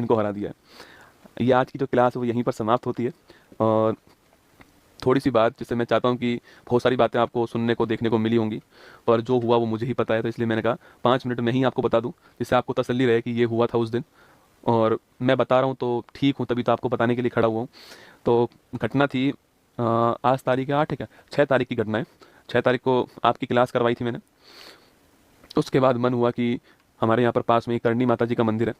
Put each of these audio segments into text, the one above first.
इनको हरा दिया है। ये आज की जो क्लास है वो यहीं पर समाप्त होती है। और थोड़ी सी बात जिससे मैं चाहता हूँ कि बहुत सारी बातें आपको सुनने को देखने को मिली होंगी, पर जो हुआ वो मुझे ही पता है, तो इसलिए मैंने कहा 5 मिनट में ही आपको बता दूं, जिससे आपको तसल्ली रहे कि ये हुआ था उस दिन। और मैं बता रहा हूँ तो ठीक हूँ, तभी तो आपको बताने के लिए खड़ा हुआ हूँ। तो घटना थी आज तारीख है 8 है क्या, 6 तारीख की घटना है। 6 तारीख को आपकी क्लास करवाई थी मैंने। उसके बाद मन हुआ कि हमारे यहाँ पर पास में एक करणी माता जी का मंदिर है,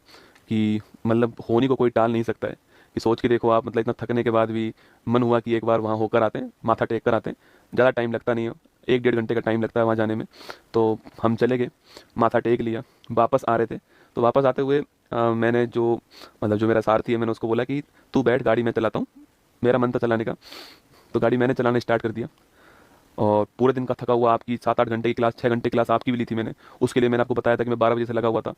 कि मतलब होनी को कोई टाल नहीं सकता है, कि सोच के देखो आप, मतलब इतना थकने के बाद भी मन हुआ कि एक बार वहाँ होकर आते हैं, माथा टेक कर आते हैं। ज़्यादा टाइम लगता नहीं है, 1 डेढ़ घंटे का टाइम लगता है वहाँ जाने में। तो हम चले गए, माथा टेक लिया, वापस आ रहे थे। तो वापस आते हुए मैंने जो, मतलब जो मेरा सारथी है, मैंने उसको बोला कि तू बैठ, गाड़ी मैं चलाता हूँ। मेरा मन था चलाने का, तो गाड़ी मैंने चलाना स्टार्ट कर दिया। और पूरे दिन का थका हुआ, आपकी 7 8 घंटे की क्लास, 6 घंटे क्लास आपकी भी ली थी मैंने, उसके लिए मैंने आपको बताया था कि मैं 12 बजे से लगा हुआ था।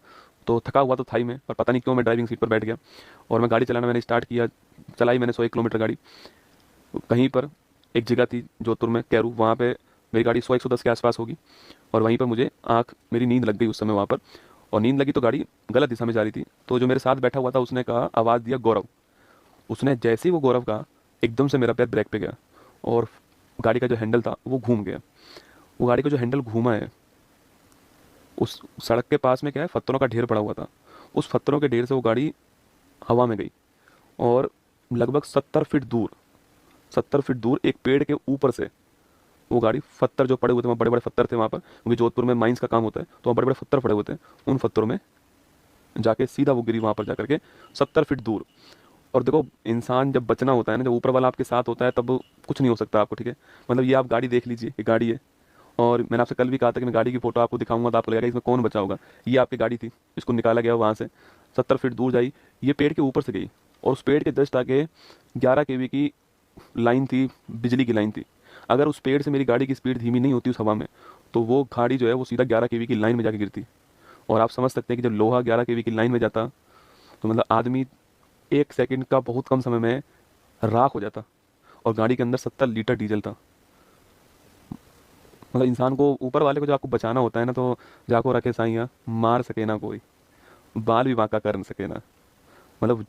तो थका हुआ तो था ही मैं, पर पता नहीं क्यों मैं ड्राइविंग सीट पर बैठ गया और मैं गाड़ी चलाना मैंने स्टार्ट किया। चलाई मैंने 100 1 किलोमीटर गाड़ी। कहीं पर एक जगह थी जोधपुर में, कैरू, वहाँ पे मेरी गाड़ी 100 110 के आसपास होगी। और वहीं पर मुझे मेरी नींद लग गई उस समय वहाँ पर। और नींद लगी तो गाड़ी गलत दिशा में जा रही थी। तो जो मेरे साथ बैठा हुआ था उसने कहा, आवाज़ दिया गौरव। उसने जैसे ही वो गौरव कहा, एकदम से मेरा पैर ब्रेक पे गया और गाड़ी का जो हैंडल था वो घूम गया। वो गाड़ी का जो हैंडल घूमा है, उस सड़क के पास में क्या है, पत्थरों का ढेर पड़ा हुआ था। उस पत्थरों के ढेर से वो गाड़ी हवा में गई और लगभग 70 फीट दूर, 70 फीट दूर एक पेड़ के ऊपर से वो गाड़ी, पत्थर जो पड़े हुए थे वहाँ, बड़े बड़े पत्थर थे वहाँ पर, क्योंकि जोधपुर में माइंस का काम होता है, तो वहाँ बड़े बड़े पत्थर पड़े हुए थे। उन पत्थरों में जाके सीधा वो गिरी, वहाँ पर जाकर के 70 फीट दूर। और देखो, इंसान जब बचना होता है ना, जब ऊपर वाला आपके साथ होता है, तब कुछ नहीं हो सकता आपको, ठीक है। मतलब ये आप गाड़ी देख लीजिए, ये गाड़ी है। और मैंने आपसे कल भी कहा था कि मैं गाड़ी की फोटो आपको दिखाऊंगा तो आपको लगेगा इसमें कौन बचा होगा। ये आपकी गाड़ी थी, इसको निकाला गया वहाँ से, 70 फीट दूर जाई, ये पेड़ के ऊपर से गई। और उस पेड़ के जस्ट आगे 11 kV की लाइन थी, बिजली की लाइन थी। अगर उस पेड़ से मेरी गाड़ी की स्पीड धीमी नहीं होती उस हवा में, तो वो गाड़ी जो है वो सीधा 11 kV की लाइन में जाके गिरती। और आप समझ सकते हैं कि जब लोहा 11 kV की लाइन में जाता, तो मतलब आदमी 1 सेकंड का बहुत कम समय में राख हो जाता। और गाड़ी के अंदर 70 लीटर डीजल था। मतलब इंसान को, ऊपर वाले को जब आपको बचाना होता है ना, तो जाको रखे साइया, मार सके ना कोई, बाल भी बांका कर न सके ना। मतलब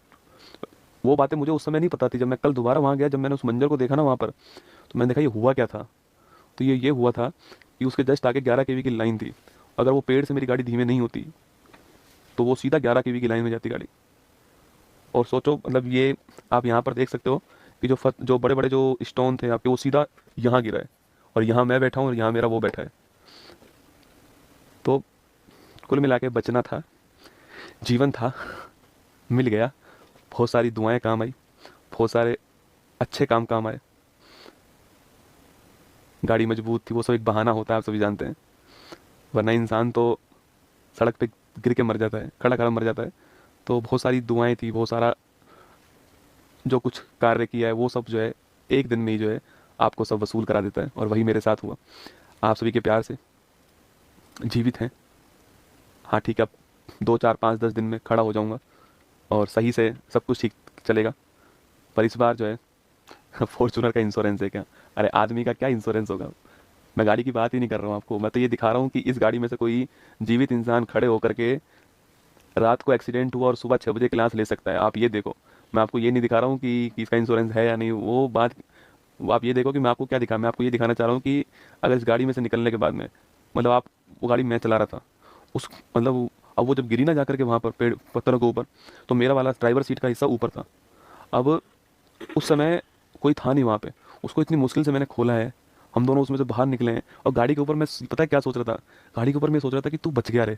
वो बातें मुझे उस समय नहीं पता थी। जब मैं कल दोबारा वहाँ गया, जब मैंने उस मंजर को देखा ना वहाँ पर, तो मैंने देखा ये हुआ क्या था। तो ये हुआ था कि उसके जस्ट आगे 11 kV की लाइन थी। अगर वो पेड़ से मेरी गाड़ी धीमे नहीं होती, तो वो सीधा 11 kV की लाइन में जाती गाड़ी। और सोचो, मतलब ये आप यहाँ पर देख सकते हो कि जो बड़े बड़े जो स्टोन थे आपके, वो सीधा यहाँ गिरा है। और यहाँ मैं बैठा हूँ और यहाँ मेरा वो बैठा है। तो कुल मिला के बचना था, जीवन था, मिल गया। बहुत सारी दुआएं काम आई, बहुत सारे अच्छे काम आए। गाड़ी मजबूत थी, वो सब एक बहाना होता है, आप सभी जानते हैं। वरना इंसान तो सड़क पे गिर के मर जाता है, खड़ा खड़ा मर जाता है। तो बहुत सारी दुआएं थी, बहुत सारा जो कुछ कार्य किया है वो सब जो है एक दिन में ही जो है आपको सब वसूल करा देता है। और वही मेरे साथ हुआ। आप सभी के प्यार से जीवित हैं। हाँ ठीक है, अब 2 4 5 10 दिन में खड़ा हो जाऊंगा और सही से सब कुछ ठीक चलेगा। पर इस बार जो है फॉर्चूनर का इंश्योरेंस है क्या? अरे आदमी का क्या इंश्योरेंस होगा। मैं गाड़ी की बात ही नहीं कर रहा हूँ आपको, मैं तो ये दिखा रहा हूँ कि इस गाड़ी में से कोई जीवित इंसान खड़े होकर के रात को एक्सीडेंट हुआ और सुबह 6 बजे क्लास ले सकता है। आप ये देखो, मैं आपको ये नहीं दिखा रहा हूँ कि इसका इंश्योरेंस है या नहीं, वो बात। वो आप ये देखो कि मैं आपको क्या दिखा, मैं आपको ये दिखाना चाह रहा हूँ कि अगर इस गाड़ी में से निकलने के बाद में, मतलब आप, वो गाड़ी मैं चला रहा था, उस, मतलब अब वो जब गिरी ना जाकर के वहाँ पर पेड़ पत्थरों के ऊपर, तो मेरा वाला ड्राइवर सीट का हिस्सा ऊपर था। अब उस समय कोई था नहीं वहाँ पे, उसको इतनी मुश्किल से मैंने खोला है, हम दोनों उसमें से बाहर निकले हैं। और गाड़ी के ऊपर मैं, पता है क्या सोच रहा था? गाड़ी के ऊपर मैं सोच रहा था कि तू बच गया रे।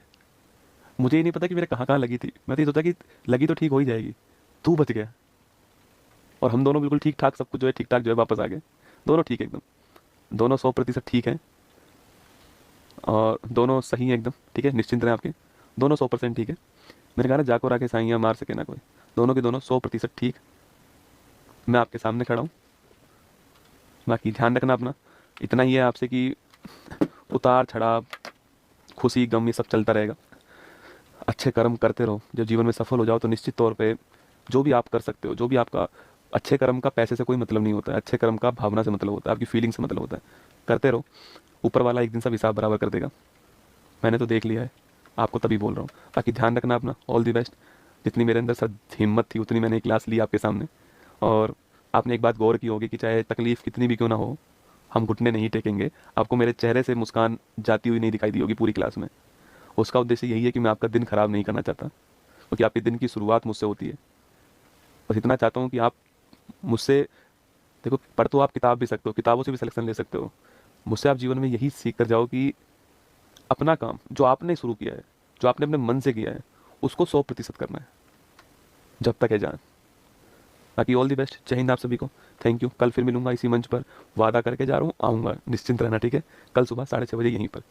मुझे ये नहीं पता कि मेरे कहाँ कहाँ लगी थी, मैं तो ये सोचा कि लगी तो ठीक हो ही जाएगी, तू बच गया। और हम दोनों बिल्कुल ठीक ठाक, सब कुछ जो है ठीक ठाक जो है वापस आ गए। दोनों ठीक है एकदम, दोनों 100% ठीक हैं। और दोनों सही हैं एकदम, ठीक है, निश्चिंत रहें आपके, दोनों 100% ठीक है। मैंने कहा ना, जाको राके साइयाँ मार सके ना कोई। दोनों के दोनों 100% ठीक। मैं आपके सामने खड़ा हूँ। बाकी ध्यान रखना अपना, इतना ही है आपसे कि उतार चढ़ाव, खुशी गम, ये सब चलता रहेगा। अच्छे कर्म करते रहो, जब जीवन में सफल हो जाओ तो निश्चित तौर पे जो भी आप कर सकते हो, जो भी आपका, अच्छे कर्म का पैसे से कोई मतलब नहीं होता है, अच्छे कर्म का भावना से मतलब होता है, आपकी फीलिंग से मतलब होता है। करते रहो, ऊपर वाला एक दिन सब हिसाब बराबर कर देगा। मैंने तो देख लिया है, आपको तभी बोल रहा हूँ। बाकी ध्यान रखना अपना, ऑल दी बेस्ट। जितनी मेरे अंदर सर हिम्मत थी उतनी मैंने क्लास ली आपके सामने। और आपने एक बात गौर की होगी कि चाहे तकलीफ़ कितनी भी क्यों ना हो, हम घुटने नहीं टेकेंगे। आपको मेरे चेहरे से मुस्कान जाती हुई नहीं दिखाई दी होगी पूरी क्लास में। उसका उद्देश्य यही है कि मैं आपका दिन खराब नहीं करना चाहता, क्योंकि आपके दिन की शुरुआत मुझसे होती है। बस इतना चाहता हूँ कि आप मुझसे, देखो पढ़ तो आप किताब भी सकते हो, किताबों से भी सिलेक्शन ले सकते हो। मुझसे आप जीवन में यही सीख कर जाओ कि अपना काम जो आपने शुरू किया है, जो आपने अपने मन से किया है, उसको 100% करना है जब तक है जान। बाकी ऑल दी बेस्ट, जय हिंद आप सभी को। Thank you. कल फिर मिलूंगा इसी मंच पर, वादा करके जा रहा हूँ, आऊँगा, निश्चिंत रहना, ठीक है। कल सुबह 6:30 बजे यहीं पर।